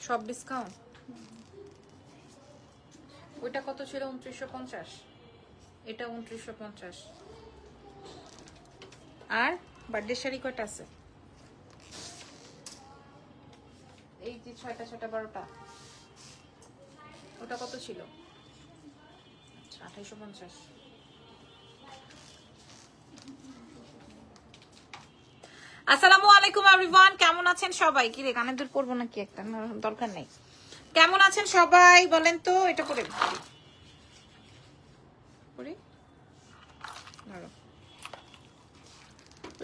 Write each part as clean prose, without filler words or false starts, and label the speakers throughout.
Speaker 1: সব ডিসকাউন্ট। ওইটা কত ছিল? 2950। এটা 2950। আর বার্থডে শাড়ি কয়টা আছে? এই যে 6টা 6টা 12টা। ওটা কত ছিল? আচ্ছা 2850। আসসালামু আলাইকুম এভরিওয়ান, কেমন আছেন সবাই? কি রে কানের দুল পরবো নাকি? একটা না, দরকার নেই। কেমন আছেন সবাই বলেন তো? এটা পরে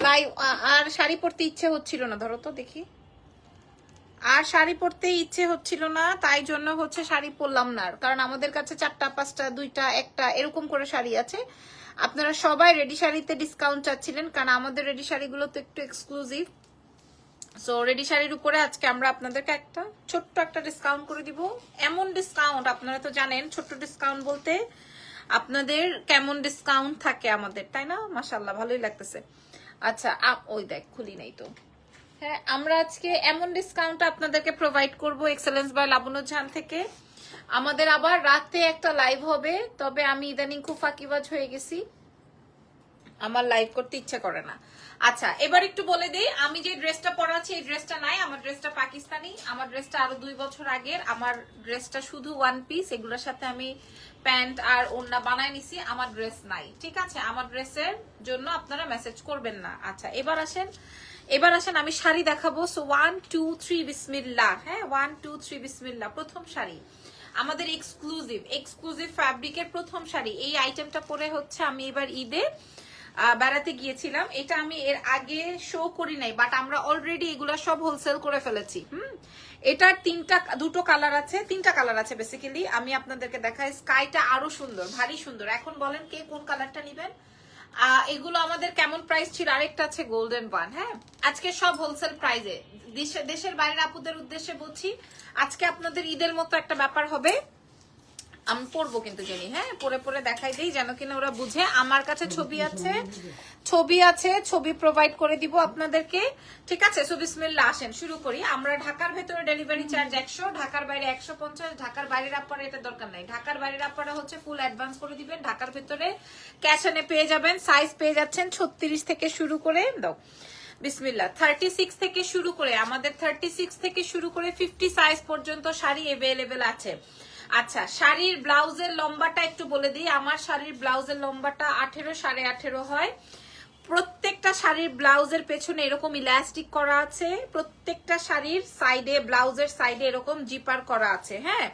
Speaker 1: লাইভ। আর শাড়ি পরতে ইচ্ছে হচ্ছিল না, ধরো তো দেখি। আর শাড়ি পরতে ইচ্ছে হচ্ছিল না, তাই জন্য হচ্ছে শাড়ি পরলাম না। কারণ আমাদের কাছে 4টা 5টা 2টা 1টা এরকম করে শাড়ি আছে। আপনারা সবাই রেডি শাড়িতে ডিসকাউন্ট চাচ্ছিলেন, কারণ আমাদের রেডি শাড়িগুলো তো একটু এক্সক্লুসিভ। সো রেডি শাড়ির উপরে আজকে আমরা আপনাদেরকে একটা ছোট্ট একটা ডিসকাউন্ট করে দিব। এমন ডিসকাউন্ট আপনারা তো জানেন, ছোট্ট ডিসকাউন্ট বলতে আপনাদের কেমন ডিসকাউন্ট থাকে আমাদের, তাই না? মাশাআল্লাহ ভালোই লাগতেছে। আচ্ছা ওই দেখ খুলি নাই তো। হ্যাঁ, আমরা আজকে এমন ডিসকাউন্ট আপনাদেরকে প্রোভাইড করব এক্সেলেন্স বাই লাবনুজান থেকে। আমাদের আবার রাতে একটা লাইভ হবে, তবে আমি ইদানিং খুব ফাঁকিবাজ হয়ে গেছি, আমার লাইভ করতে ইচ্ছা করে না। আচ্ছা এবার একটু বলে দিই, আমি যে ড্রেসটা পরা আছি এই ড্রেসটা নাই, আমার ড্রেসটা পাকিস্তানি। আমার ড্রেসটা আরো 2 বছর আগের। আমার ড্রেসটা শুধু ওয়ান পিস, এগুলোর সাথে আমি প্যান্ট আর ওড়না বানায় নিছি। আমার ড্রেস নাই, ঠিক আছে? আমার ড্রেসের জন্য আপনারা মেসেজ করবেন না। আচ্ছা এবার আসেন আমি শাড়ি দেখাবো। সো 1 2 3 বিসমিল্লাহ। হ্যাঁ 1 2 3 বিসমিল্লাহ। প্রথম শাড়ি আমাদের এক্সক্লুসিভ ফ্যাব্রিকের প্রথম শাড়ি। এই আইটেমটা পরে হচ্ছে আমি এবার ঈদে বেড়াতে গিয়েছিলাম। এটা আমি এর আগে শো করি নাই, বাট আমরা অলরেডি এগুলা সব হোলসেল করে ফেলেছি। এটার 2টো কালার আছে, 3টা কালার আছে বেসিক্যালি। আমি আপনাদেরকে দেখাই। স্কাইটা আরো সুন্দর, ভারী সুন্দর। এখন বলেন কে কোন কালারটা নেবেন? এগুলো আমাদের কেমন প্রাইস ছিল? আরেকটা আছে গোল্ডেন ওয়ান। হ্যাঁ আজকে সব হোলসেল প্রাইসে। দেশের বাইরের আপুদের উদ্দেশ্যে বলছি, আজকে আপনাদের ঈদের মতো একটা ব্যাপার হবে। আমি পরবো কিন্তু জানি, হ্যাঁ পরে পরে দেখাই দিই যেন কিনা ওরা বুঝে। আমার কাছে ছবি প্রোভাইড করে দিব আপনাদেরকে, ঠিক আছে? সো বিসমিল্লাহ, আসেন শুরু করি। আমরা ঢাকার ভেতরে ডেলিভারি চার্জ 100, ঢাকার বাইরে 150। ঢাকার বাইরের আপনারা এটা দরকার নাই। ঢাকার বাইরের আপনারা হচ্ছে ফুল অ্যাডভান্স করে দিবেন। ঢাকার ভেতরে ক্যাশ অনে পেয়ে যাবেন। সাইজ পেয়ে যাচ্ছেন 36 থেকে শুরু করে দাও বিসমিল্লাহ 36 থেকে শুরু করে, আমাদের 36 থেকে শুরু করে 50 সাইজ পর্যন্ত শাড়ি अवेलेबल আছে। আচ্ছা শাড়ির ব্লাউজের লম্বাটা একটু বলে দিই। আমার শাড়ির ব্লাউজের লম্বাটা 18 18.5 হয়। প্রত্যেকটা শাড়ির ব্লাউজের পেছনে এরকম ইলাস্টিক করা আছে। প্রত্যেকটা শাড়ির সাইডে, ব্লাউজের সাইডে এরকম জিপার করা আছে, হ্যাঁ,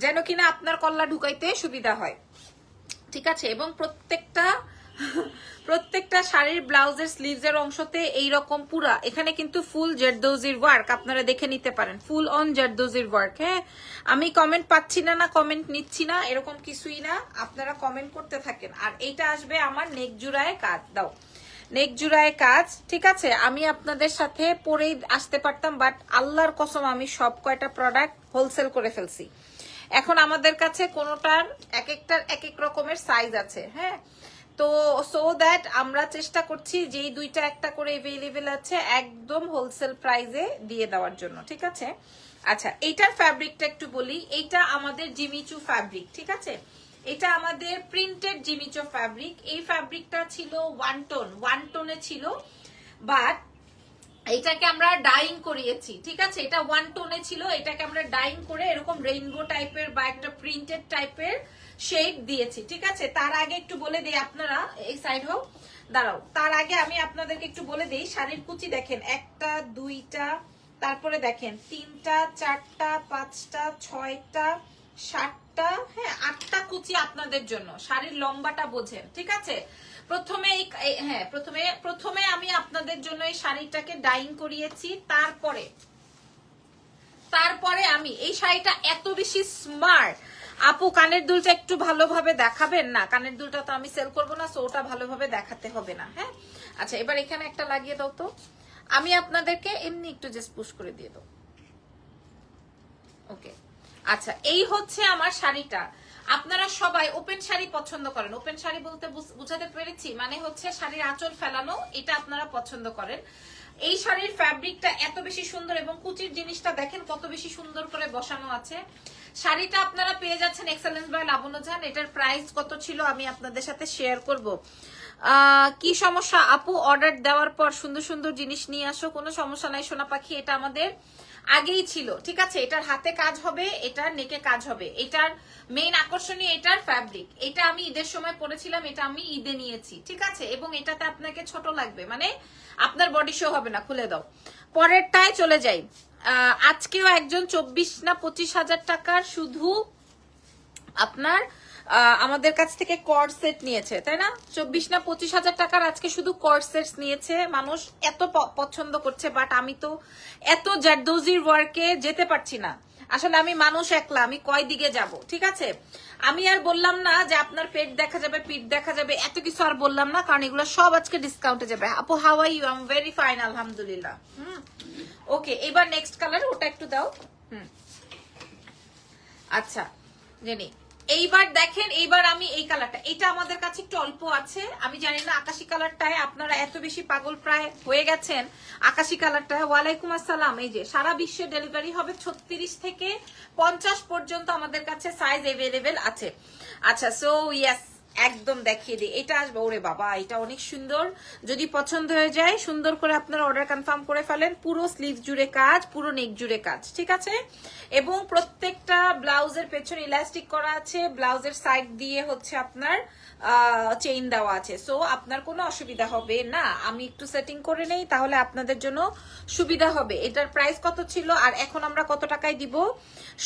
Speaker 1: যেন কিনা আপনার কল্লা ঢুকাইতে সুবিধা হয়, ঠিক আছে? এবং প্রত্যেকটা শাড়ির ব্লাউজের স্লিভসের অংশতে এইরকম পুরা, এখানে কিন্তু ফুল জারদৌজির ওয়ার্ক, আপনারা দেখে নিতে পারেন। ফুল অন জারদৌজির ওয়ার্ক। হ্যাঁ আমি কমেন্ট পাচ্ছি না কমেন্ট নিচ্ছি না, এরকম কিছুই না, আপনারা কমেন্ট করতে থাকেন। আর এইটা আসবে আমার নেক জুড়ায় কাজ, দাও নেক জুড়ায় কাজ, ঠিক আছে? আমি আপনাদের সাথে পরেই আসতে পারতাম, বাট আল্লাহর কসম আমি সব কয়টা প্রোডাক্ট হোলসেল করে ফেলছি। এখন আমাদের কাছে কোনোটার এক একটার এক এক রকমের সাইজ আছে, হ্যাঁ। তো সো দ্যাট আমরা চেষ্টা করছি যেই 2টা একটা করে अवेलेबल আছে একদম হোলসেল প্রাইসে দিয়ে দেওয়ার জন্য, ঠিক আছে? আচ্ছা এইটার ফ্যাব্রিকটা একটু বলি। এইটা আমাদের জিমিচু ফ্যাব্রিক, ঠিক আছে? এটা আমাদের প্রিন্টেড জিমিচু ফ্যাব্রিক। এই ফ্যাব্রিকটা ছিল ওয়ান টোনে ছিল, বাট এটাকে আমরা ডাইং করিয়েছি, ঠিক আছে? এটা ওয়ান টোনে ছিল, এটাকে আমরা ডাইং করে এরকম রেইনবো টাইপের বা একটা প্রিন্টেড টাইপের শেড দিয়েছি, ঠিক আছে? তার আগে একটু বলে দিই, আপনারা এই সাইড হোক, দাঁড়াও, তার আগে আমি আপনাদেরকে একটু বলে দিই শাড়ির কুচি দেখেন, 1টা 2টা, তারপরে দেখেন 3টা 4টা 5টা 6টা 7টা, হ্যাঁ 8টা কুচি আপনাদের জন্য। শাড়ির লম্বাটা বোঝেন, ঠিক আছে? প্রথমে আমি আপনাদের জন্য এই শাড়িটাকে ডাইং করিয়েছি। তারপরে আমি এই শাড়িটা এত বেশি স্মার্ট। আপু কানের দুলটা একটু ভালোভাবে দেখাবেন না? কানের দুলটা তো আমি সেল করবো না, সো ওটা ভালোভাবে দেখাতে হবে না, হ্যাঁ? আচ্ছা এবার এখানে একটা লাগিয়ে দাও তো। আমি আপনাদেরকে এমনি একটু জাস্ট পুশ করে দিয়ে দাও, ওকে? আচ্ছা এই হচ্ছে আমার শাড়িটা। আপনারা সবাই ওপেন শাড়ি পছন্দ করেন। ওপেন শাড়ি বলতে বুঝাতে পেরেছি, মানে হচ্ছে শাড়ির আঁচল ফেলানো, এটা আপনারা পছন্দ করেন। এই শাড়ির ফ্যাব্রিকটা এত বেশি সুন্দর এবং কুচির জিনিসটা দেখেন কত বেশি সুন্দর করে বসানো আছে। শাড়িটা আপনারা পেয়ে যাচ্ছেন এক্সেলেন্স বাই লাবণ্য জান। এটার প্রাইস কত ছিল আমি আপনাদের সাথে শেয়ার করব। কি সমস্যা আপু, অর্ডার দেওয়ার পর সুন্দর সুন্দর জিনিস নিয়ে আসো, কোনো সমস্যা নাই সোনা পাখি, এটা আমাদের আগেই ছিল, ঠিক আছে। এটার হাতে কাজ হবে, এটার নেকে কাজ হবে, এটার মেইন আকর্ষণীয় এটার ফ্যাব্রিক। এটা আমি ঈদের সময় পরেছিলাম, এটা আমি ঈদে নিয়েছি, ঠিক আছে। এবং এটাতে আপনাকে ছোট লাগবে, মানে আপনার বডি শো হবে না। খুলে দাও, পরেরটায় চলে যাই। আজকেও একজন 24 না 25 হাজার টাকার শুধু আপনার আমাদের কাছ থেকে কর্ড সেট নিয়েছে, তাই না? 24 না 25 হাজার টাকার আজকে শুধু কর্ড সেট নিয়েছে। মানুষ এত পছন্দ করছে, বাট আমি তো এত জারদৌজির ওয়ার্কে যেতে পারছি না। আসলে আমি মানুষ একলা, আমি কয় দিকে যাব, ঠিক আছে। আমি আর বললাম না যে আপনার পেট দেখা যাবে, পিঠ দেখা যাবে, এত কিছু আর বললাম না, কারণ এগুলো সব আজকে ডিসকাউন্টে যাবে। আপু how are you? I am very fine, আলহামদুলিল্লাহ। ওকে, এবার নেক্সট কালার, ওটা একটু দাও। আচ্ছা জেনি, এইবার দেখেন, এইবার আমি এই কালারটা, এটা আমাদের কাছে একটু অল্প আছে। আমি জানি না আকাশি কালারটায় আপনারা এত বেশি পাগল প্রায় হয়ে গেছেন আকাশি কালারটা। ওয়ালাইকুম আসসালাম। এই যে সারা বিশ্বে ডেলিভারি হবে, 36 থেকে 50 পর্যন্ত আমাদের কাছে সাইজ এভেলেবেল আছে। আচ্ছা, সো ইয়েস, একদম দেখিয়ে দিই, এটা আসবে। ওরে বাবা, এটা অনেক সুন্দর। যদি পছন্দ হয়ে যায় সুন্দর করে আপনারা অর্ডার কনফার্ম করে ফেলেন। পুরো স্লিভ জুড়ে কাজ, পুরো নেক জুড়ে কাজ, ঠিক আছে। এবং প্রত্যেকটা ব্লাউজের পেছনে ইলাস্টিক করা আছে, ব্লাউজের সাইড দিয়ে হচ্ছে আপনার চেইন দেওয়া আছে। সো আপনার কোনো অসুবিধা হবে না। আমি একটু সেটিং করে নেই, তাহলে আপনাদের জন্য সুবিধা হবে। এটার প্রাইস কত ছিল আর এখন আমরা কত টাকায় দিব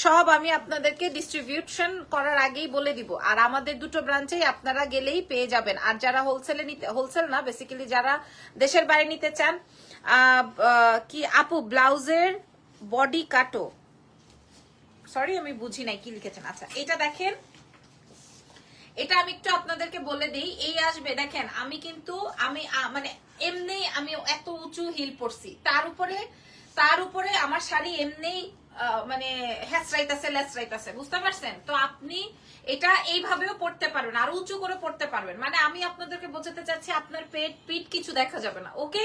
Speaker 1: সব আমি আপনাদেরকে ডিস্ট্রিবিউশন করার আগেই বলে দিব। আর আমাদের দুটো ব্রাঞ্চেই আপনারা গেলেই পেয়ে যাবেন। আর যারা হোলসেলে নিতে, হোলসেল না বেসিক্যালি যারা দেশের বাইরে নিতে চান, কি আপু ব্লাউজের বডি কাটো, সরি আমি বুঝি নাই কি লিখেছেন। আচ্ছা, এটা দেখেন, এটা আমি একটু আপনাদেরকে বলে দিই। এই আসবে, দেখেন আমি কিন্তু আমি মানে এমনি আমি এত উঁচু হিল পরছি, তার উপরে আমার শাড়ি এমনি মানে হ্যাসরাইতাছে লেসরাইতাছে, বুঝতে পারছেন? তো আপনি এটা এইভাবেও পড়তে পারবেন, আর উঁচু করে পড়তে পারবেন। মানে আমি আপনাদেরকে বোঝাতে চাচ্ছি আপনার পেট পিঠ কিছু দেখা যাবে না। ওকে,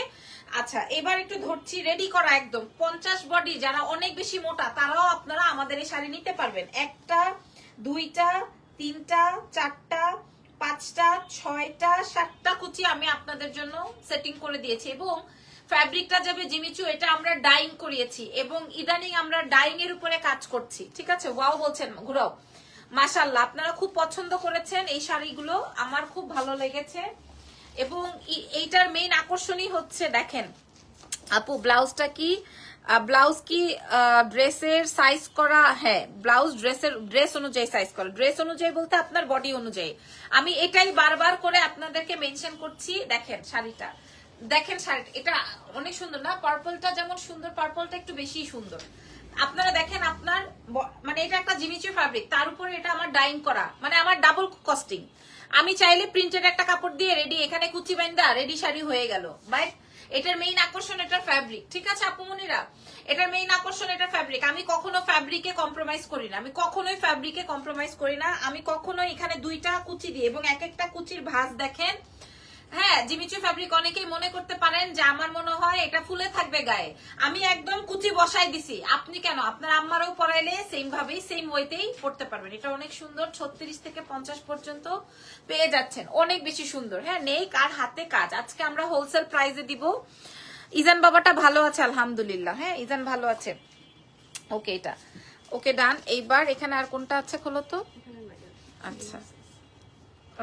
Speaker 1: আচ্ছা এবার একটু ধরছি, রেডি করা একদম 50 বডি যারা অনেক বেশি মোটা তারাও আপনারা আমাদের এই শাড়ি নিতে পারবেন। একটা, দুইটা, তিনটা, চারটা, পাঁচটা, ছয়টা, সাতটা কুচি আমি আপনাদের জন্য সেটিং করে দিয়েছি। এবং ফ্যাব্রিকটা যাবে জিমিচু, এটা আমরা ডাইং করিয়েছি এবং ইদানিং আমরা ডাইং এর উপরে কাজ করছি, ঠিক আছে। ওয়াও বলছেন, ঘুরাও। মাশাআল্লাহ, আপনারা খুব পছন্দ করেছেন এই শাড়িগুলো, আমার খুব ভালো লেগেছে। এবং এইটার মেইন আকর্ষণই হচ্ছে, দেখেন আপু ব্লাউজটা কি, ব্লাউজ কি ড্রেসের সাইজ করা? হ্যাঁ, ব্লাউজ ড্রেস অনুযায়ী সাইজ করা। ড্রেস অনুযায়ী বলতে আপনার বডি অনুযায়ী। আমি এটাই বারবার করে আপনাদেরকে মেনশন করছি। দেখেন শাড়িটা, দেখেন শাড়িটা, এটা অনেক সুন্দর না? পার্পলটা যেমন সুন্দর, পার্পলটা একটু বেশি সুন্দর। আপনারা দেখেন, আপনার মানে এটা একটা জিমিচু ফ্যাব্রিক, তার উপরে এটা আমার ডাইং করা, মানে আমার ডাবল কস্টিং। আমি চাইলে প্রিন্টেড একটা কাপড় দিয়ে রেডি, এখানে কুচি বাইন্দা রেডি শাড়ি হয়ে গেল। বাট এটার মেইন আকর্ষণ এটার ফ্যাব্রিক, ঠিক আছে আপুমনিরা, এটার মেইন আকর্ষণ এটার ফ্যাব্রিক। আমি কখনো ফ্যাব্রিকে কম্প্রোমাইজ করি না, আমি কখনোই ফ্যাব্রিকে কম্প্রোমাইজ করি না। আমি কখনোই এখানে দুইটা কুচি দিই এবং এক একটা কুচির ভাঁজ দেখেন। হ্যাঁ, জিমিচু ফ্যাব্রিক অনেকেই মনে করতে পারেন যে আমার মনে হয় এটা ফুলে থাকবে গায়ে, আমি একদম কুচি বসাই দিছি। আপনি কেন, আপনার আম্মারও পরাইলে সেম ভাবেই সেম ওয়েতেই পড়তে পারবেন। এটা অনেক সুন্দর, 36 থেকে 50 পর্যন্ত পেয়ে যাচ্ছেন, অনেক বেশি সুন্দর। হ্যাঁ, নেক আর হাতে কাজ। আজকে আমরা হোলসেল প্রাইসে দিব। ইজান বাবাটা ভালো আছে আলহামদুলিল্লাহ। হ্যাঁ, ইজান ভালো আছে। ওকে, এটা ওকে, ডান। এইবার এখানে আর কোনটা আছে খোলো তো। আচ্ছা,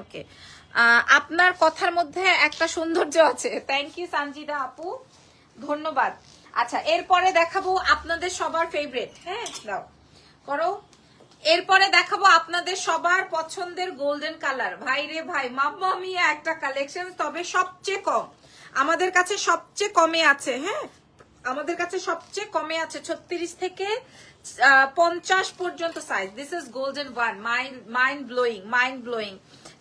Speaker 1: ওকে, আপনার কথার মধ্যে একটা সৌন্দর্য আছে। থ্যাংক ইউ সঞ্জিদা আপু, ধন্যবাদ। আচ্ছা, এরপরে দেখাবো আপনাদের সবার ফেভারিট। হ্যাঁ, দাও করো। এরপরে দেখাবো আপনাদের সবার পছন্দের গোল্ডেন কালার। ভাই রে ভাই, মাম্মা মিয়া একটা কালেকশন, তবে সবচেয়ে কম আমাদের কাছে, সবচেয়ে কমে আছে। হ্যাঁ, আমাদের কাছে সবচেয়ে কমে আছে 36 থেকে 50 পর্যন্ত size. This is golden one, mind blowing, mind blowing.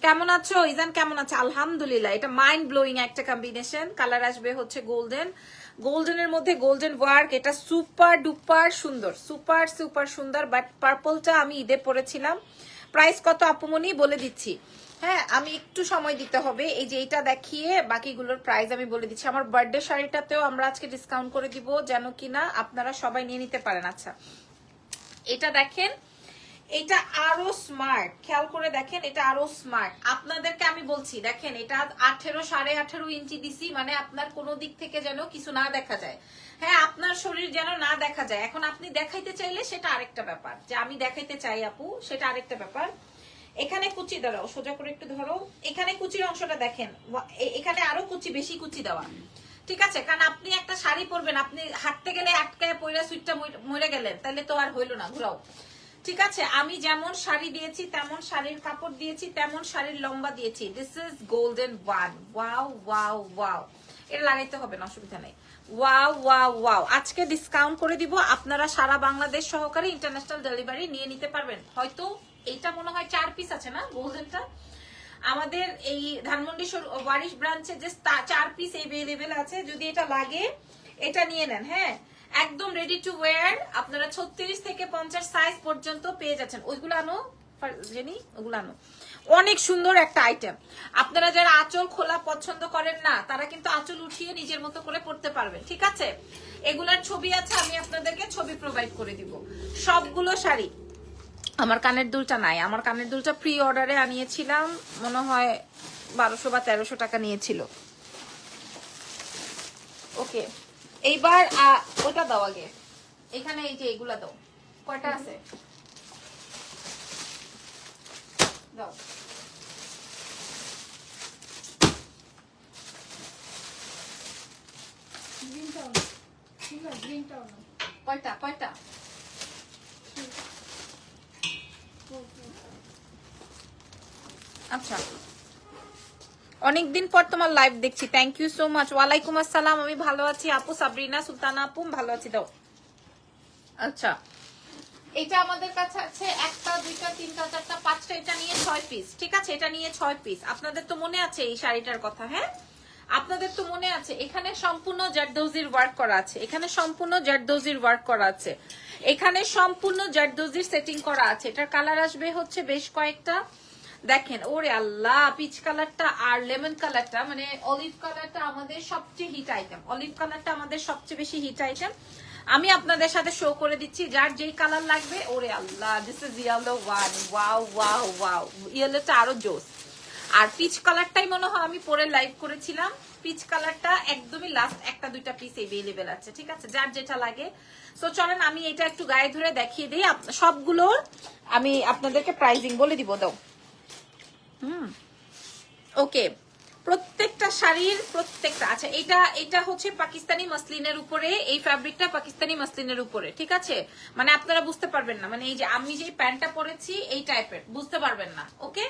Speaker 1: কেমন আছো ইজান, কেমন আছে? আলহামদুলিল্লাহ। এটা মাইন্ড ব্লোয়িং একটা কম্বিনেশন। কালার আসবে হচ্ছে গোল্ডেন, গোল্ডেনের মধ্যে গোল্ডেন ওয়ার্ক। এটা সুপার ডুপার সুন্দর, সুপার সুপার সুন্দর। বাট পার্পলটা আমি ঈদে পরেছিলাম। প্রাইস কত আপুমনি বলে দিচ্ছি। হ্যাঁ, আমি একটু সময় দিতে হবে। এই যে এটা দেখিয়ে বাকিগুলোর প্রাইস আমি বলে দিচ্ছি। আমার বার্থডে শাড়িটাতেও আমরা আজকে ডিসকাউন্ট করে দিব, যেন কিনা আপনারা সবাই নিয়ে নিতে পারেন। আচ্ছা, এটা দেখেন, এটা আরো স্মার্ট, খেয়াল করে দেখেন, এটা আরো স্মার্ট। আপনাদেরকে আমি বলছি, দেখেন এটা 18 18.5 ইঞ্চি দিছি, মানে আপনার কোনো দিক থেকে যেন কিছু না দেখা যায়। হ্যাঁ, আপনার শরীর যেন না দেখা যায়। এখন আপনি দেখাইতে চাইলে সেটা আরেকটা ব্যাপার, যে আমি দেখাইতে চাই আপু, সেটা আরেকটা ব্যাপার। এখানে কুচি দাঁড়াও, সোজা করে একটু ধরো, এখানে কুচির অংশটা দেখেন, এখানে আরো কুচি, বেশি কুচি দেওয়া, ঠিক আছে? কারণ আপনি একটা শাড়ি পরবেন, আপনি হাঁটতে গেলে আটকায় পয়রা সুইটটা মরে গেলেন, তাহলে তো আর হইলো না, ঘুরাও। ঠিক আছে, আমি যেমন শাড়ি দিয়েছি, তেমন শাড়ির কাপড় দিয়েছি, তেমন শাড়ির লম্বা দিয়েছি। This is golden one. Wow wow wow, এটা লাগাইতে হবে না, অসুবিধা নেই। ওয়াও ওয়াও ওয়াও, আজকে ডিসকাউন্ট করে দিব, আপনারা সারা বাংলাদেশ সহকারে ইন্টারন্যাশনাল ডেলিভারি নিয়ে নিতে পারবেন। হয়তো এইটা মনে হয় 4 পিস আছে না গোল্ডেনটা, আমাদের এই ধানমন্ডি ওয়ারিশ ব্রাঞ্চে যে 4 পিস এভেলেবেল আছে। যদি এটা লাগে এটা নিয়ে নেন। হ্যাঁ, একদম রেডি টু ওয়্যার, আপনারা 36 থেকে 50 সাইজ পর্যন্ত পেয়ে যাচ্ছেন। ওইগুলো আনো জেনি, ওগুলো আনো। অনেক সুন্দর একটা আইটেম। আপনারা যারা আঁচল খোলা পছন্দ করেন না, তারা কিন্তু আঁচল উঠিয়ে নিজের মতো করে পড়তে পারবেন, ঠিক আছে? এগুলার ছবি আছে, আমি আপনাদেরকে ছবি প্রোভাইড করে দিব। সবগুলো শাড়ি, আমার কানের দুলটা নাই, আমার কানের দুলটা প্রি অর্ডারে আনিয়েছিলাম, মনে হয় 1200 বা 1300 টাকা নিয়েছিল। ওকে, এইবার ওটা দাও আগে, এখানে এই যে এগুলা দাও, কয়টা আছে দাও। কয়টা কয়টা? আচ্ছা, অনেকদিন পর তোমার লাইভ দেখছি, থ্যাংক ইউ সো মাচ। ওয়ালাইকুম আসসালাম, আমি ভালো আছি আপু। সাবরিনা সুলতানা আপু, ভালো আছি দাও। আচ্ছা, এটা আমাদের কাছে আছে 1টা 2টা 3টা 4টা 5টা, এটা নিয়ে 6 পিস, ঠিক আছে? এটা নিয়ে 6 পিস। আপনাদের তো মনে আছে এই শাড়িটার কথা? হ্যাঁ, আপনাদের তো মনে আছে। এখানে সম্পূর্ণ জারদৌজির ওয়ার্ক করা আছে, এখানে সম্পূর্ণ জারদৌজির ওয়ার্ক করা আছে, এখানে সম্পূর্ণ জারদৌজির সেটিং করা আছে। এটার কালার আসবে হচ্ছে বেশ কয়েকটা, দেখেন। ওরে আল্লাহ, পিচ কালারটা আর লেমন কালারটা, মানে অলিভ কালারটা আমাদের সবচেয়ে হিট আইটেম। অলিভ কালারটা আমাদের সবচেয়ে বেশি হিট আইটেম। আমি আপনাদের সাথে শো করে দিচ্ছি, যার যেই কালার লাগবে। ওরে আল্লাহ, this is yellow one. Wow wow wow, ইয়েলোটা আরো জোস। আর পিচ কালারটাই মনে হয় আমি পরে লাইভ করেছিলাম। পিচ কালারটা একদমই লাস্ট 1টা 2টা পিস এভেলেবেল আছে, ঠিক আছে? যার যেটা লাগে। সো চলেন আমি এটা একটু গায়ে ধরে দেখিয়ে দিই। সবগুলোর আমি আপনাদেরকে প্রাইজিং বলে দিব, দাও। ওকে, প্রত্যেকটা শাড়ির প্রত্যেকটা। আচ্ছা, এটা হচ্ছে পাকিস্তানি মাসলিনের উপরে, এই ফ্যাব্রিকটা পাকিস্তানি মাসলিনের উপরে, ঠিক আছে? মানে আপনারা বুঝতে পারবেন না, মানে এই যে আমি যে প্যান্টটা পরেছি এই টাইপের, বুঝতে পারবেন না। ওকে,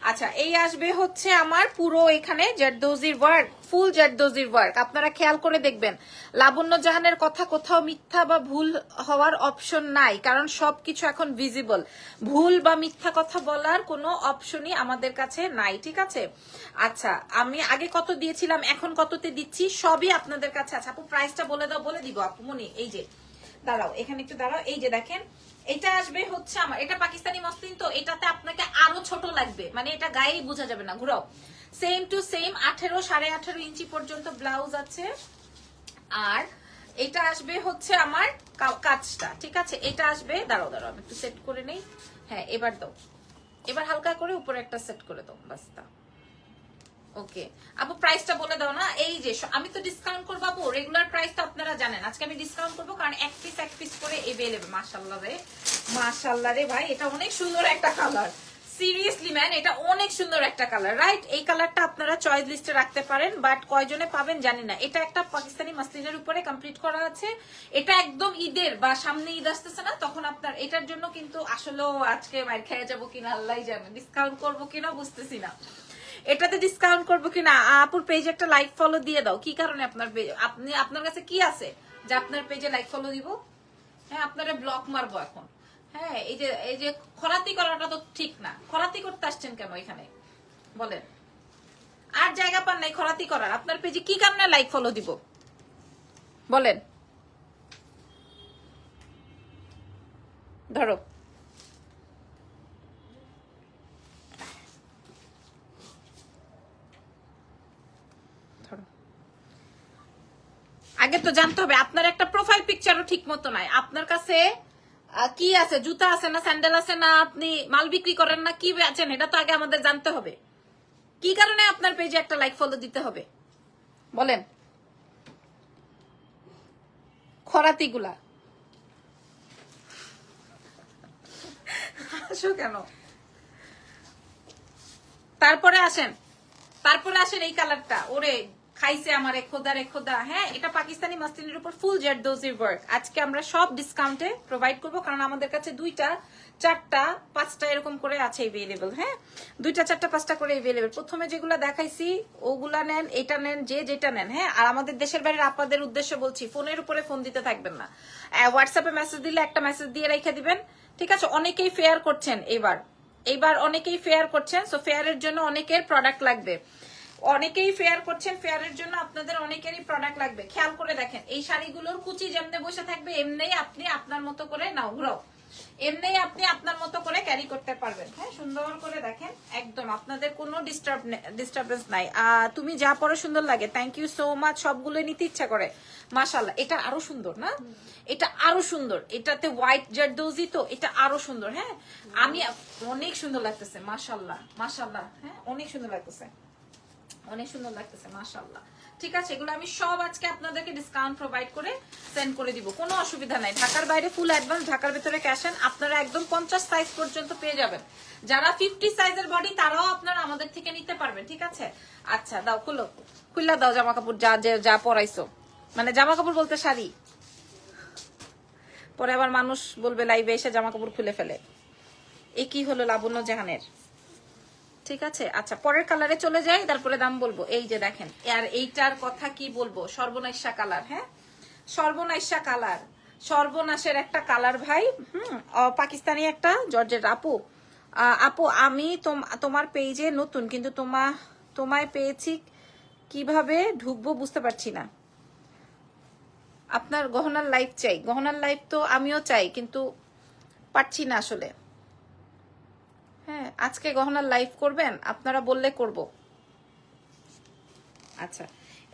Speaker 1: আচ্ছা, এই আসবে হচ্ছে আমার পুরো এখানে জারদৌজির ওয়ার্ক, ফুল জারদৌজির ওয়ার্ক। আপনারা খেয়াল করে দেখবেন, লাবণ্য জাহানের কথা কোথাও মিথ্যা বা ভুল হওয়ার অপশন নাই, কারণ সবকিছু এখন ভিজিবল। ভুল বা মিথ্যা কথা বলার কোনো অপশনই আমাদের কাছে নাই, ঠিক আছে? আচ্ছা, আমি আগে কত দিয়েছিলাম, এখন কততে দিচ্ছি, সবই আপনাদের কাছে আছে। আপু প্রাইসটা বলে দাও, বলে দিব আপু মনি। এই যে দাঁড়াও, এখানে একটু দাঁড়াও। এই যে দেখেন, এটা আসবে হচ্ছে আমার, এটা পাকিস্তানি মসলিন, তো এটাতে আপনাকে আরো ছোট লাগবে, মানে এটা গায়েই বোঝা যাবে না। ঘুরাও, সেম টু সেম 18 18.5 ইঞ্চি পর্যন্ত ব্লাউজ আছে। আর এটা আসবে হচ্ছে আমার কাজটা, ঠিক আছে? এটা আসবে, দাঁড়াও দাঁড়াও আমি একটু সেট করে নেই। হ্যাঁ, এবার দাও, এবার হালকা করে উপরে একটা সেট করে দাও, বাস্তা। ওকে আপু, প্রাইসটা বলে দাও না। এই যে আমি তো ডিসকাউন্ট করবো আপু, রেগুলার প্রাইস তো আপনারা জানেন, আজকে আমি ডিসকাউন্ট করবো কারণ এক পিস করে এভেলেবেল। মাশাআল্লাহ রে, মাশাআল্লাহ রে ভাই, এটা অনেক সুন্দর একটা কালার। সিরিয়াসলি ম্যান, এটা অনেক সুন্দর একটা কালার, রাইট? এই কালারটা আপনারা চয়েস লিস্টে রাখতে পারেন, বাট কয়জনে পাবেন জানি না। এটা একটা পাকিস্তানি মাসলিনের উপরে কমপ্লিট করা আছে। এটা একদম ঈদের বা সামনে ঈদ আসতেছে না, তখন আপনার এটার জন্য কিন্তু আসলেও আজকে মার খেয়ে যাবো কিনা আল্লাহই জানে, ডিসকাউন্ট করবো কিনা বুঝতেছি না, এটাতে ডিসকাউন্ট করবো কিনা। আপুর পেজে একটা লাইক ফলো দিয়ে দাও। কি কারণে আপনার আপনার কাছে কি আছে যে আপনার পেজে লাইক ফলো দিব? হ্যাঁ, আপনারা ব্লক মারবো এখন। হ্যাঁ, এই যে খরাতি করাটা তো ঠিক না। খরাতি করতে আসছেন কেন এখানে বলেন? আর জায়গা পান নাই খরাতি করার? আপনার পেজে কি কারণে লাইক ফলো দিব বলেন? ধরো, আগে তো জানতে হবে আপনার একটা প্রোফাইল পিকচারও ঠিক মতো নাই। আপনার কাছে কি আছে, জুতা আছে না স্যান্ডেল আছে না আপনি মাল বিক্রি করেন না কি বেচেন, এটা তো আগে আমাদের জানতে হবে। কি কারণে আপনার পেজে একটা লাইক ফলো দিতে হবে বলেন? খরাতিগুলা আসো কেন? তারপরে আসেন এই কালারটা, ওরে খাইছে আমারে খোদা রে খোদা। হ্যাঁ, এটা পাকিস্তানি মাসলিনের উপর ফুল জারদোজি ওয়ার্ক। আজকে আমরা সব ডিসকাউন্টে প্রোভাইড করব, কারণ আমাদের কাছে 2টা 4টা 5টা এরকম করে আছে अवेलेबल। হ্যাঁ, 2টা 4টা 5টা করে अवेलेबल। প্রথমে যেগুলা দেখাইছি ওগুলা নেন, এটা নেন, যে যেটা নেন। হ্যাঁ, আর আমাদের দেশের বাইরের আপনাদের উদ্দেশ্যে বলছি, ফোনের উপরে ফোন দিতে থাকবেন না। হোয়াটসঅ্যাপে মেসেজ দিলে একটা মেসেজ দিয়ে রেখে দিবেন, ঠিক আছে? অনেকেই ফেয়ার করছেন এইবার অনেকেই ফেয়ার করছেন, সো ফেয়ারের জন্য অনেকের প্রোডাক্ট লাগবে। অনেকেই ফেয়ার করছেন, ফেয়ারের জন্য আপনাদের অনেকেরই প্রোডাক্ট লাগবে। খেয়াল করে দেখেন, এই শাড়িগুলোর কুচি যেমনে বসে থাকবে এমনিই আপনি আপনার মতো করে নাও ঘুরাও, এমনিই আপনি আপনার মতো করে ক্যারি করতে পারবেন। হ্যাঁ, সুন্দর করে দেখেন, একদম আপনাদের কোনো ডিস্টারবেন্স নাই। তুমি যা পরে সুন্দর লাগে, থ্যাংক ইউ সো মাচ। সবগুলো নিতে ইচ্ছা করে, মাশাআল্লাহ। এটা আরো সুন্দর না? এটা আরো সুন্দর, এটাতে হোয়াইট জারদোজি, তো এটা আরো সুন্দর। হ্যাঁ, আমি অনেক সুন্দর লাগতেছে, মাশাআল্লাহ মাশাআল্লাহ। হ্যাঁ, অনেক সুন্দর লাগতেছে, অনেক সুন্দর লাগতেছে, মাশাআল্লাহ। ঠিক আছে, এগুলো আমি সব আজকে আপনাদেরকে ডিসকাউন্ট প্রোভাইড করে সেন্ড করে দিব, কোনো অসুবিধা নাই। ঢাকার বাইরে ফুল অ্যাডভান্স, ঢাকার ভিতরে ক্যাশ অন। আপনারা একদম 50 সাইজ পর্যন্ত পেয়ে যাবেন। যারা 50 সাইজের বডি তারাও আপনারা আমাদের থেকে নিতে পারবেন, ঠিক আছে? আচ্ছা, দাও খুল্লা দাও জামা কাপড়, যা পরাইছো, মানে জামা কাপড় বলতে শাড়ি। পরে আবার মানুষ বলবে লাইভে এসে জামা কাপড় খুলে ফেলে। এ কি হলো লাবণ্য জাহানের? ঠিক আছে, আচ্ছা পরের কালারে চলে যাই, তারপরে দাম বলবো। এই যে দেখেন, আর এইটার কথা কি বলবো, সর্বনাশা কালার। হ্যাঁ, সর্বনাশা কালার, সর্বনাশের একটা কালার ভাই। পাকিস্তানি একটা জর্জেট। আপু আমি তোমার পেজে নতুন, কিন্তু তোমায় পেয়েছি, কিভাবে ঢুকবো বুঝতে পারছি না। আপনার গহনার লাইফ চাই? গহনার লাইফ তো আমিও চাই, কিন্তু পারছি না আসলে। হ্যাঁ, আজকে গহনার লাইভ করবেন? আপনারা বললে করব। আচ্ছা,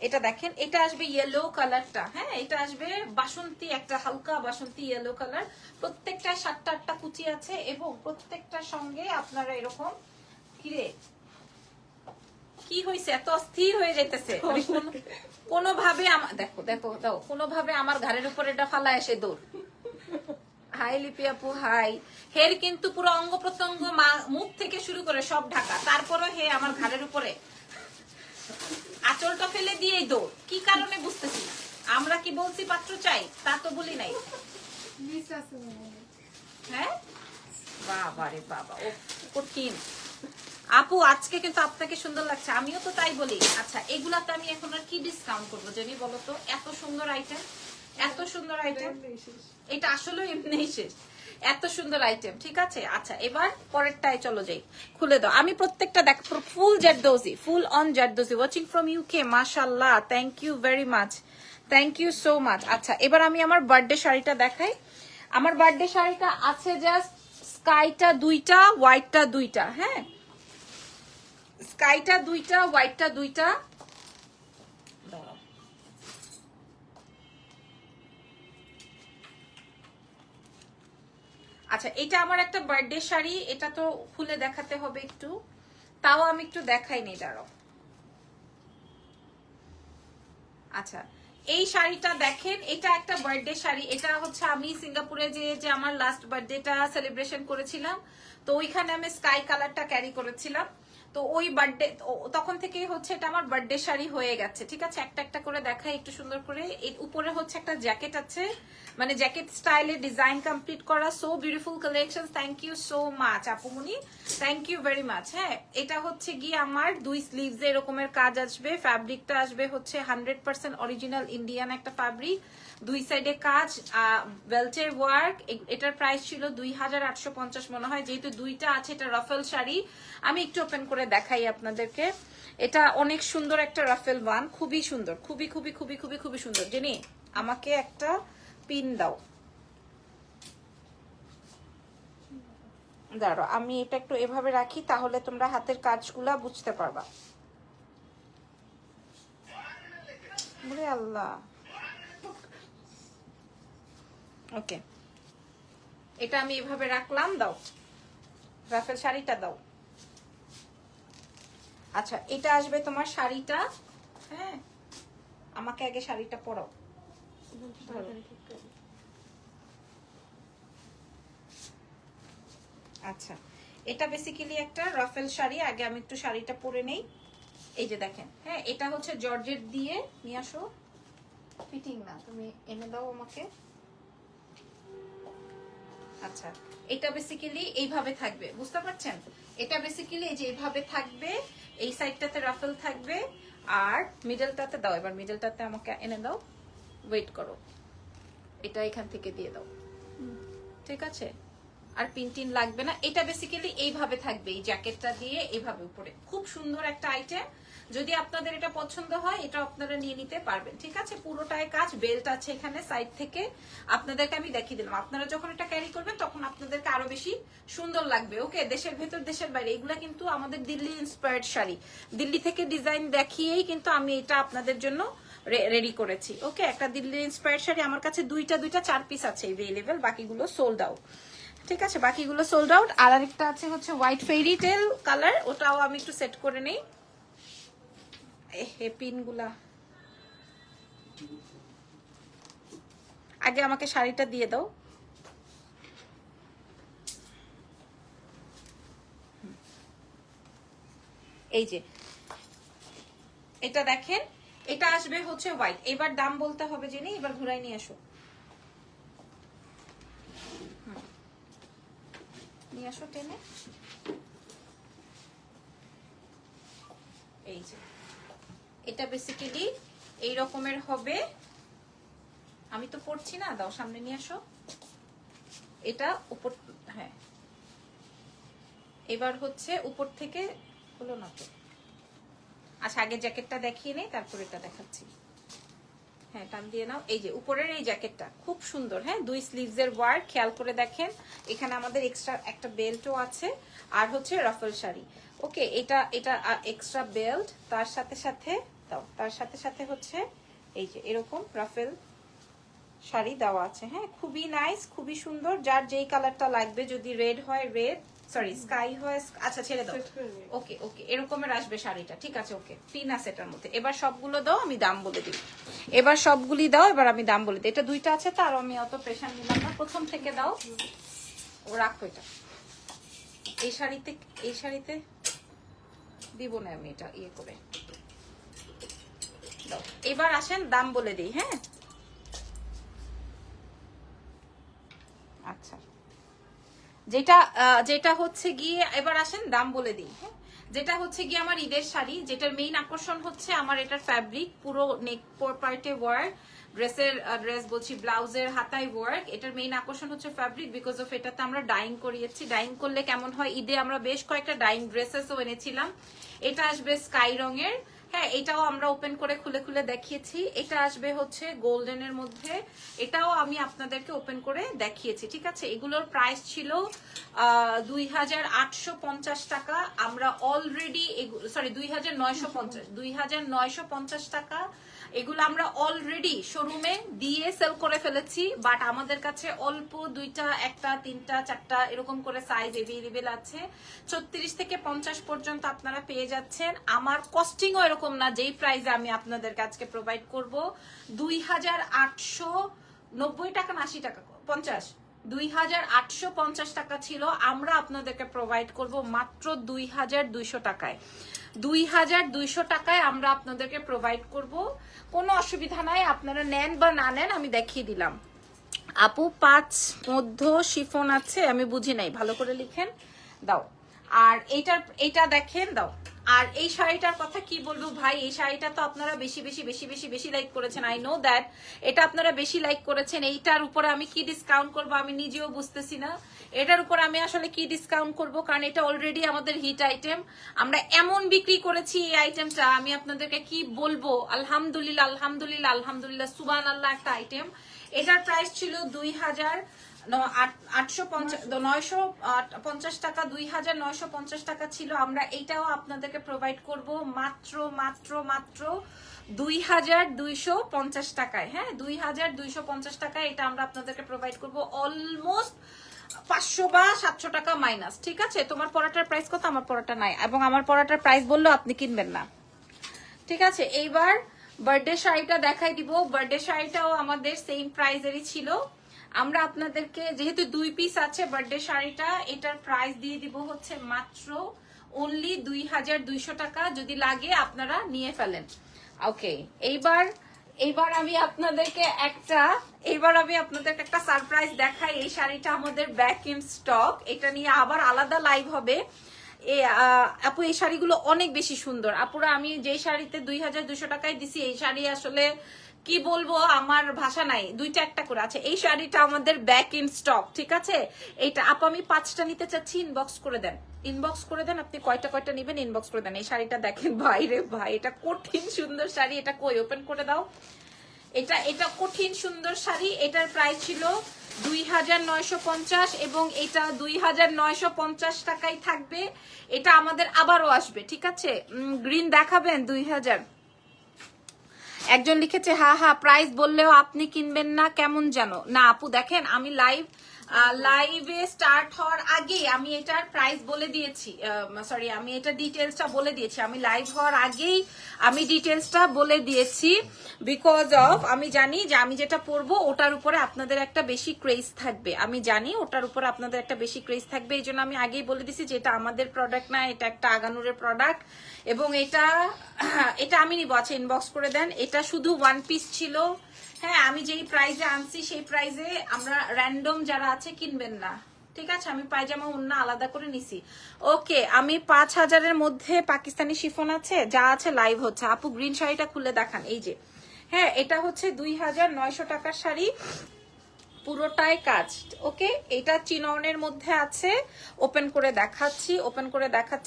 Speaker 1: এটা দেখেন, এটা আসবে ইয়েলো কালারটা। হ্যাঁ, এটা আসবে বাসন্তী, একটা হালকা বাসন্তী ইয়েলো কালার। প্রত্যেকটায় 7টা 8টা কুচি আছে, এবং প্রত্যেকটার সঙ্গে আপনারা এরকম, কিরে কি হয়েছে, এত অস্থির হয়ে যাইতেছে কোনোভাবে। দেখো দেখো দাও, কোনোভাবে আমার ঘাড়ের উপর এটা ফালা এসে দৌড়। হাই লিপি আপু, হাই। হের কিন্তু পুরো অঙ্গ প্রত্যঙ্গ, মুখ থেকে শুরু করে সব ঢাকা, তারপরও হে আমার ঘাড়ের উপরে আঁচলটা ফেলে দিয়েই দৌড়। কি কারণে বুঝতেছি না। আমরা কি বলছি পাত্র চাই? তা তো বলি নাই। হ্যাঁ, বাবা রে বাবা, ও কঠিন। আপু আজকে কিন্তু আপনাকে সুন্দর লাগছে, আমিও তো তাই বলি। আচ্ছা, এগুলাতে আমি এখন আর কি ডিসকাউন্ট করবো জানি বলো তো? এত সুন্দর আইটেম, এত সুন্দর আইটেম, এটা আসলে এমনি শেষ, এত সুন্দর আইটেম। ঠিক আছে, আচ্ছা এবার পরেরটায় চলো যাই। খুলে দাও, আমি প্রত্যেকটা দেখ, ফুল জারদোজি, ফুল অন জারদোজি। ওয়াচিং ফ্রম ইউকে, মাশাআল্লাহ, thank you very much, thank you so much. আচ্ছা, এবার আমি আমার বার্থডে শাড়িটা দেখাই। আমার বার্থডে শাড়িটা আছে জাস্ট স্কাইটা 2টা, হোয়াইটটা 2টা। হ্যাঁ, স্কাইটা 2টা, হোয়াইটটা 2টা। আচ্ছা, এটা আমার একটা বার্থডে শাড়ি, এটা তো খুলে দেখাতে হবে একটু, তাও আমি একটু দেখাইনি, দাঁড়াও। আচ্ছা, এই শাড়িটা দেখেন, এটা একটা বার্থডে শাড়ি। এটা হচ্ছে আমি সিঙ্গাপুরে যে আমার লাস্ট বার্থডেটা সেলিব্রেশন করেছিলাম, তো ওইখানে আমি স্কাই কালারটা ক্যারি করেছিলাম। তো ওই বার্থডে, তখন থেকেই হচ্ছে এটা আমার বার্থডে শাড়ি হয়ে গেছে। ঠিক আছে, একটা একটা করে দেখাই একটু সুন্দর করে। এর উপরে হচ্ছে একটা জ্যাকেট আছে, মানে জ্যাকেট স্টাইলে ডিজাইন কমপ্লিট করা। So beautiful collection, thank you so much আপুমনি, থ্যাংক ইউ ভেরি মাচ। হ্যাঁ, এটা হচ্ছে গিয়ে আমার 2 স্লিভস এরকমের কাজ আসবে। ফ্যাব্রিকটা আসবে হচ্ছে 100% অরিজিনাল ইন্ডিয়ান একটা ফ্যাব্রিক, 2 সাইডে কাজ, বেল্টের ওয়ার্ক। এটার প্রাইস ছিল 2850 মনে হয়, যেহেতু 2টা আছে। এটা রাফেল শাড়ি, আমি একটু ওপেন করে দেখাই আপনাদেরকে। এটা অনেক সুন্দর একটা রাফেল ওয়ান, খুবই সুন্দর, খুবই খুবই খুবই খুবই খুবই সুন্দর। জেনি, আমাকে একটা পিন দাও, দাঁড়াও আমি এটা একটু এভাবে রাখি, তাহলে তোমরা হাতের কাজগুলা বুঝতে পারবা। ওরে আল্লাহ, ওকে, এটা আমি এভাবে রাখলাম। দাও রাফেল শাড়িটা দাও। আচ্ছা, এটা আসবে তোমার শাড়িটা। হ্যাঁ, আমাকে আগে শাড়িটা পরাও। আচ্ছা, এটা বেসিক্যালি একটা রাফেল শাড়ি। আগে আমি একটু শাড়িটা পরে নেই। এই যে দেখেন, হ্যাঁ, এটা হচ্ছে জর্জেট দিয়ে। নিয়ে আসো, ফিটিং না, তুমি এনে দাও আমাকে। আচ্ছা, এটা বেসিক্যালি এইভাবে থাকবে, বুঝতে পারছেন? এটা বেসিক্যালি এই যে এইভাবে থাকবে, এই সাইডটাতে রাফেল থাকবে, আর মিডলটাতে দাও। এবার মিডলটাতে আমাকে এনে দাও, ওয়েট করো, এটা এখান থেকে দিয়ে দাও, ঠিক আছে? আর পিনটিন লাগবে না। এটা বেসিক্যালি এইভাবে থাকবে, এই জ্যাকেটটা দিয়ে এইভাবে উপরে। খুব সুন্দর একটা আইটেম। যদি আপনাদের এটা পছন্দ হয়, এটা আপনারা নিয়ে নিতে পারবেন, ঠিক আছে? পুরোটায় কাজ, বেল্ট আছে এখানে সাইড থেকে। আপনাদেরকে আমি দেখিয়ে দিলাম। আপনারা যখন এটা ক্যারি করবেন তখন আপনাদেরকে আরো বেশি সুন্দর লাগবে। ওকে, দেশের ভেতর দেশের বাইরে, এগুলা কিন্তু আমাদের দিল্লি ইন্সপায়ার্ড শাড়ি। দিল্লি থেকে ডিজাইন দেখিয়েই কিন্তু আমি এটা আপনাদের জন্য রেডি করেছি। ওকে, একটা দিল্লি ইন্সপায়ার্ড শাড়ি আমার কাছে দুইটা 4 পিস আছে এভেলেবেল, বাকিগুলো সোল্ড আউট, ঠিক আছে? বাকিগুলো সোল্ড আউট। আর আরেকটা আছে হচ্ছে হোয়াইট ফেরি টেল কালার, ওটাও আমি একটু সেট করে নেই। এই পিনগুলা আগে আমাকে শাড়িটা দিয়ে দাও। এই যে এটা দেখেন, এটা আসবে হচ্ছে হোয়াইট। এবার দাম বলতে হবে জেনে, এবার ঘুরাই নিয়ে আসো, নিয়ে আসো টেনে। এই যে এটা বেসিক্যালি এই রকমের হবে। আমি তো পড়ছি না, দাও সামনে নিয়ে আসো। এটা উপর, হ্যাঁ, এবার হচ্ছে উপর থেকে হলো না তো। আচ্ছা, আগে জ্যাকেটটা দেখিয়ে নেই, তারপর এটা দেখাচ্ছি। হ্যাঁ, টান দিয়ে নাও। এই যে উপরের এই জ্যাকেটটা খুব সুন্দর, হ্যাঁ, 2 স্লিভসের ওয়ার্ক, খেয়াল করে দেখেন। এখানে আমাদের এক্সট্রা একটা বেল্টও আছে, আর হচ্ছে রাফেল শাড়ি। ওকে, এটা এক্সট্রা বেল্ট, তার সাথে সাথে দাও, তার সাথে সাথে হচ্ছে এই যে এরকম রাফেল শাড়ি দেওয়া আছে। হ্যাঁ, খুবই নাইস, খুবই সুন্দর। যার যেই কালারটা লাগবে, যদি রেড হয় রেড, সরি স্কাই হয়, আচ্ছা ছেড়ে দাও। ওকে ওকে, এরকমের আসবে শাড়িটা, ঠিক আছে? ওকে, পিন আছে এটার মধ্যে। এবার সবগুলো দাও, আমি দাম বলে দিই। এবার সবগুলি দাও, এবার আমি দাম বলে দিই। এটা দুইটা আছে, তার আমি অত প্রেশার নিলাম না। প্রথম থেকে দাও, ও রাখো এটা। এই শাড়িতে দিব না আমি, এটা ইয়ে করে দাও। এবার আসেন দাম বলে দিই। হ্যাঁ, আচ্ছা, যেটা হচ্ছে গিয়ে, এবার আসেন দাম বলে দিই। হ্যাঁ, যেটা হচ্ছে গিয়ে আমার ঈদের শাড়ি, যেটার মেইন আকর্ষণ হচ্ছে আমার এটার ফ্যাব্রিক, পুরো নেক পার্টে ওয়ার্ক, ড্রেস বলছি, ব্লাউজের হাতায় ওয়ার্ক। এটার মেইন আকর্ষণ হচ্ছে ফ্যাব্রিক, বিকজ অফ এটাতে আমরা ডাইং করিয়েছি। ডাইং করলে কেমন হয়, ঈদে আমরা বেশ কয়েকটা ডাইং ড্রেসেসও এনেছিলাম। এটা আসবে স্কাই রঙের, হ্যাঁ, এটাও আমরা ওপেন করে খুলে খুলে দেখিয়েছি। এটা আসবে হচ্ছে গোল্ডেনের মধ্যে, এটাও আমি আপনাদেরকে ওপেন করে দেখিয়েছি, ঠিক আছে? এগুলোর প্রাইস ছিল 2850 টাকা। আমরা অলরেডি, সরি 2950 টাকা। এগুলো আমরা অলরেডি শোরুমে দিয়ে সেল করে ফেলেছি, বাট আমাদের কাছে অল্প 2টা, 1টা, 3টা, 4টা এরকম করে সাইজ এভেলেবেল আছে। 36 থেকে 50 পর্যন্ত আপনারা পেয়ে যাচ্ছেন। আমার কস্টিংও এরকম না যেই প্রাইসে আমি আপনাদের কাছে প্রোভাইড করব। 2890 টাকা না 80 টাকা 50, 2850 টাকা ছিল, আমরা আপনাদেরকে প্রোভাইড করব মাত্র 2200 টাকায়। 2200 টাকায় আমরা আপনাদেরকে প্রোভাইড করব, কোনো অসুবিধা নাই। আপনারা নেন বা না নেন, আমি দেখিয়ে দিলাম। আপু 5 মধ্য শিফন আছে, আমি বুঝি নাই, ভালো করে লিখেন দাও। আর এইটা দেখেন, দাও। আর এই শাড়িটার কথা কি বলবো ভাই, এই শাড়িটা তো আপনারা বেশি লাইক করেছেন। আই নো দ্যাট এটা আপনারা বেশি লাইক করেছেন। এইটার উপরে আমি কি ডিসকাউন্ট করব আমি নিজেও বুঝতেছি না। এটার উপর আমি আসলে কি ডিসকাউন্ট করব, কারণ এটা অলরেডি আমাদের হিট আইটেম। আমরা এমন বিক্রি করেছি এই আইটেমটা, আমি আপনাদেরকে কি বলবো। আলহামদুলিল্লাহ আলহামদুলিল্লাহ আলহামদুলিল্লাহ, সুবহানাল্লাহ, একটা আইটেম। এটার প্রাইস ছিল 950 টাকা, 2950 টাকা ছিল। আমরা এটাও আপনাদেরকে প্রোভাইড করব মাত্র মাত্র মাত্র 2250 টাকায়। হ্যাঁ, 2250 টাকায় এটা আমরা আপনাদেরকে প্রোভাইড করব, অলমোস্ট 500 বা 700 টাকা মাইনাস। ঠিক আছে, তোমার পরাটার প্রাইস কত? আমার পরাটা নাই, এবং আমার পরাটার প্রাইস বললেও আপনি কিনবেন না। ঠিক আছে, এইবার বার্থডে শাড়িটা দেখাই দিব। বার্থডে শাড়িটাও আমাদের সেম প্রাইজেরই ছিল। আমরা আপনাদেরকে যেহেতু 2 পিস আছে বার্থডে শাড়িটা, এটার প্রাইস দিয়ে দিব হচ্ছে মাত্র অনলি 2200 টাকা। যদি লাগে আপনারা নিয়ে ফেলেন। ওকে, এইবার আমি আপনাদেরকে একটা সারপ্রাইজ দেখাই। এই শাড়িটা আমাদের ব্যাক ইন স্টক, এটা নিয়ে আবার আলাদা লাইভ হবে। আপু এই শাড়িগুলো অনেক বেশি সুন্দর। আপুরা, আমি যে শাড়িতে 2200 টাকায় দিছি, এই শাড়ি আসলে কি বলবো, আমার ভাষা নাই। 2টা একটা করে আছে। এই শাড়িটা আমাদের ব্যাক ইন স্টক। ঠিক আছে, এইটা আপু আমি 5টা নিতে চাচ্ছি, ইনবক্স করে দেন। আপনি কয়টা নেবেন ইনবক্স করে দেন। এই শাড়িটা দেখেন ভাইরে ভাই, এটা কঠিন সুন্দর শাড়ি। এটা কই, ওপেন করে দাও। এটা কঠিন সুন্দর শাড়ি। এটার প্রাইস ছিল 2950 এবং এটা 2950 টাকায় থাকবে। এটা আমাদের আবারও আসবে। ঠিক আছে, গ্রিন দেখাবেন 2000। একজন লিখেছে হা হা, প্রাইস বললেও আপনি কিনবেন না কেমন জানো। না আপু দেখেন, আমি লাইভে স্টার্ট হওয়ার আগে আমি এটার প্রাইস বলে দিয়েছি, সরি আমি এটা ডিটেলসটা বলে দিয়েছি। আমি লাইভ হওয়ার আগেই আমি ডিটেলসটা বলে দিয়েছি, বিকজ অফ আমি জানি যে আমি যেটা পরবো ওটার উপরে আপনাদের একটা বেশি ক্রেজ থাকবে। আমি জানি ওটার উপরে আপনাদের একটা বেশি ক্রেজ থাকবে, এই জন্য আমি আগেই বলে দিয়েছি যে এটা আমাদের প্রোডাক্ট না, এটা একটা আগানুরের প্রোডাক্ট। এবং এটা আমি নিব। আচ্ছা, ইনবক্স করে দেন। এটা শুধু 1 পিস ছিল। হ্যাঁ, আমি যেই প্রাইজে আনছি সেই প্রাইজে আমরা র্যান্ডম যারা আছে কিনবেন না। ঠিক আছে, আমি পায়জামা ওন্না আলাদা করে নিছি। ওকে, আমি 5000-এর মধ্যে পাকিস্তানি শিফন আছে, যা আছে লাইভ হচ্ছে। আপু গ্রিন শাড়িটা খুলে দেখান। এই যে, হ্যাঁ এটা হচ্ছে 2900 টাকার শাড়ি, পুরোটাই কাজ। ওকে, এটা চিননের মধ্যে আছে। ওপেন করে দেখাচ্ছি।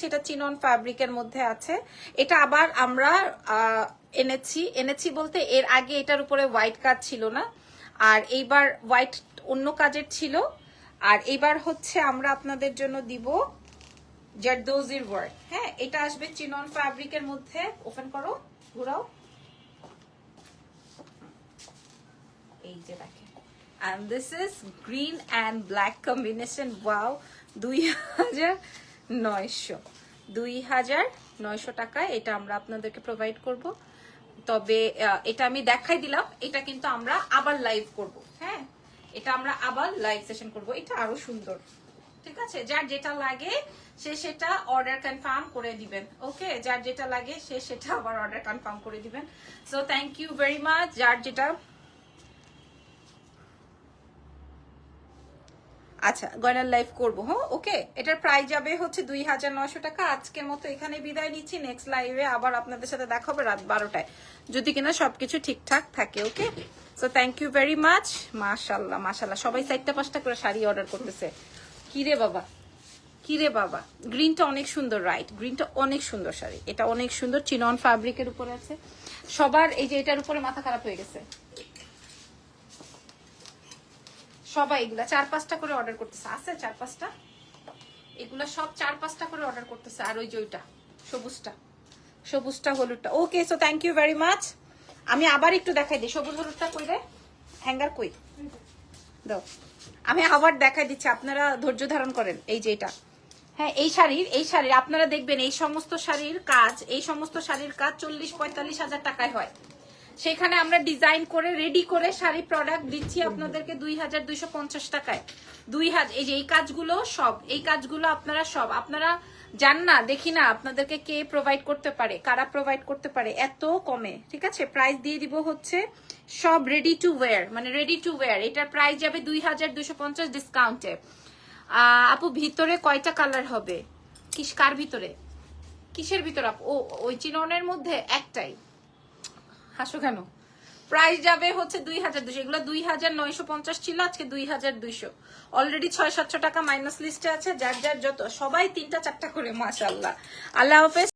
Speaker 1: এটা চিনন ফ্যাব্রিকের মধ্যে আছে। এটা আবার আমরা এনেছি বলতে এর আগে এটার উপরে হোয়াইট কাজ ছিল না, আর এইবার হোয়াইট অন্য কাজের ছিল। আর এইবার হচ্ছে আমরা আপনাদের জন্য দিব জারদোজির ওয়ার্ক। হ্যাঁ, এটা আসবে চিনন ফ্যাব্রিকের মধ্যে। ওপেন করো, ঘুরাও। এই যে দেখেন, and this is green and black combination. wow, 2900 টাকায় এটা আমরা আপনাদেরকে প্রোভাইড করব। তবে এটা আমি দেখাই দিলাম, এটা কিন্তু আমরা আবার লাইভ করব। হ্যাঁ, এটা আমরা আবার লাইভ সেশন করব। এটা আরো সুন্দর। ঠিক আছে, যার যেটা লাগে সে সেটা অর্ডার কনফার্ম করে দিবেন। ওকে, যার যেটা লাগে সে সেটা আবার অর্ডার কনফার্ম করে দিবেন। So thank you very much. যার যেটা, আচ্ছা গয়নার লাইভ করবো। হ্যাঁ, ওকে, এটার প্রাইস যাবে হচ্ছে 2900 টাকা। আজকের মতো এখানে বিদায় নিচ্ছি। নেক্সট লাইভে আবার আপনাদের সাথে দেখা হবে রাত 12টায়, যদি কিনা সবকিছু ঠিকঠাক থাকে। Okay, so thank you very much. মাশাল্লাহ মাশাল্লাহ, সবাই 4টা 5টা করে শাড়ি অর্ডার করতেছে। কিরে বাবা, গ্রিনটা অনেক সুন্দর। রাইট, গ্রিনটা অনেক সুন্দর শাড়ি। এটা অনেক সুন্দর, চিনন ফ্যাব্রিকের উপরে আছে। সবার এই যে এটার উপরে মাথা খারাপ হয়ে গেছে। সবাই এগুলা 4-5টা করে অর্ডার করতেছে। আছে 4-5টা, এগুলা সব 4-5টা করে অর্ডার করতেছে। আর ওই যে ওইটা সবুজটা হলুদটা। Okay, so thank you very much. আমি আবার একটু দেখাই দিই। সবুজ হলুদটা কই রে, হ্যাঙ্গার কই দাও। আমি আবার দেখাই দিচ্ছি, আপনারা ধৈর্য ধারণ করেন। এই যে এটা, হ্যাঁ এই শাড়ির আপনারা দেখবেন এই সমস্ত শাড়ির কাজ 40-45 হাজার টাকায় হয়। সেখানে আমরা ডিজাইন করে রেডি করে শাড়ি প্রোডাক্ট দিচ্ছি আপনাদেরকে 2250 টাকায়। 2000। এই যে এই কাজগুলো আপনারা জান না, দেখি না আপনাদেরকে কে প্রোভাইড করতে পারে, কারা প্রোভাইড করতে পারে এত কমে। ঠিক আছে, প্রাইস দিয়ে দিব হচ্ছে সব রেডি টু ওয়্যার। এটার প্রাইস যাবে 2250 ডিসকাউন্টে। আপু ভিতরে কয়টা কালার হবে? কার ভিতরে, কিসের ভিতরে আপু? ওই চিননের মধ্যে একটাই। হাসো কেন? প্রাইস যাবে হচ্ছে 2200। এগুলো 2950 ছিল, আজকে 2200। অলরেডি 600-700 টাকা মাইনাস লিস্টে আছে। যার যত, সবাই 3টা 4টা করে। মাশাআল্লাহ, আল্লাহ হাফেজ।